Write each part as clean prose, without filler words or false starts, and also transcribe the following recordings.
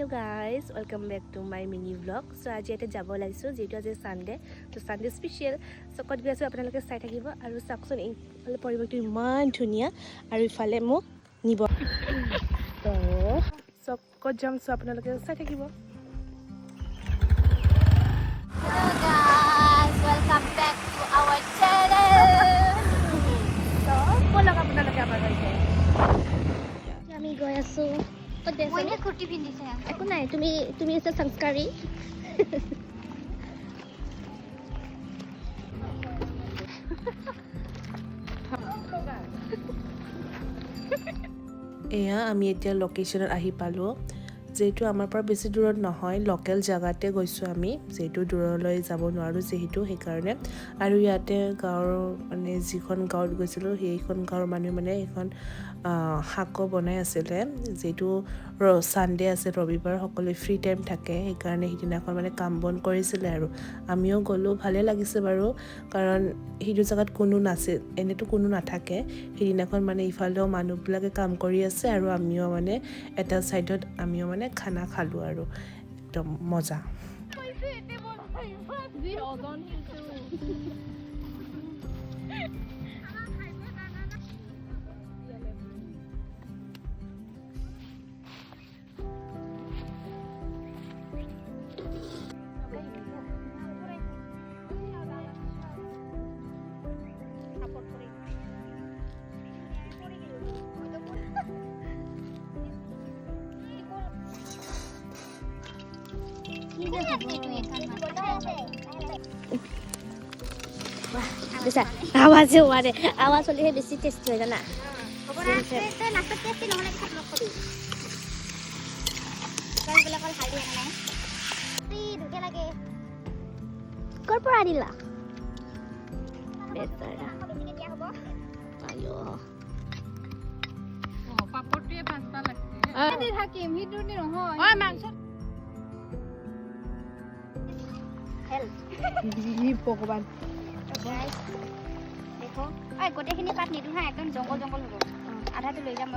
Hello guys, welcome back to my mini vlog. So আজি এটা যাব লাইছো যেটো আজি সানডে তো সানডে স্পেশাল সো কত গৈছো আপোনালোকে চাই থাকিব আৰু চাকচোন ইফালে পৰিৱেশটো ইমান ধুনিয়া আৰু ইফালে মোক নিব তো সো কত যাম সো আপোনালোকে চাই থাকিব Hello guys, welcome back to our channel. তো বলক আপোনালোকে আমাৰ গৈছে আমি গৈ আছো মইনে কুৰ্তি পিন্ধিছে একো নাই তুমি আছে সংস্কাৰী এয়া আমি এতিয়া লোকেশনত আহি পালো যেটো আমাৰ পৰা বেছি দূৰত নহয় লোকেল জাগাতে গৈছো আমি যেটো দূৰলৈ যাব নোৱাৰো যেহেতু সেই কাৰণে আৰু ইয়াতে গাঁৱৰ মানে যিখন গাঁৱত গৈছিলো সেইখন গাঁৱৰ মানুহ মানে এখন হাকো বনাই আছিল যেটো সানডে আছে ৰবিবাৰ সকলো ফ্ৰী টাইম থাকে সেই কাৰণে হিদিনাখন মানে কাম বন কৰিছিল আৰু আমিও গলো ভালে লাগিছে বাৰু কাৰণ হিদু জাগাত কোনো নাছিল এনেটো কোনো নাথাকে হিদিনাখন মানে ইফালেও মানুহবিলাকে কাম কৰি আছে আৰু আমিও মানে এটা সাইডত আমিও মানে খানা খালো আৰু একদম মজা bisa awas ware awas oleh besi test hoy na kor por adila betara ayo পাপড়টিয়ে 5টা লাগছে এদি থাকিম হিদুনি নহয় ও মাংস হেল্প ই ভগৱান গাইস দেখো এই গোটেইখিনি পাত নিদু হা একদম জঙ্গল জঙ্গল হ'ব আধাটো লৈ যাম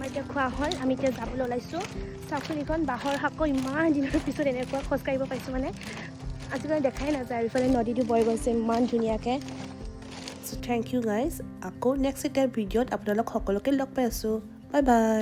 এতিয়া খোৱা হ'ল আমি এতিয়া যাবলৈ ওলাইছোঁ চাওকচোন এইখন বাঁহৰ শাকো ইমান দিনৰ পিছত এনেকুৱা খোজকাঢ়িব পাইছোঁ মানে আজিকালি দেখাই নাযায় আৰু ইফালে নদীটো বৈ গৈছে ইমান ধুনীয়াকৈ চ' থেংক ইউ গাইজ আকৌ নেক্সট এটা ভিডিঅ'ত আপোনালোক সকলোকে লগ পাই আছোঁ বাই বাই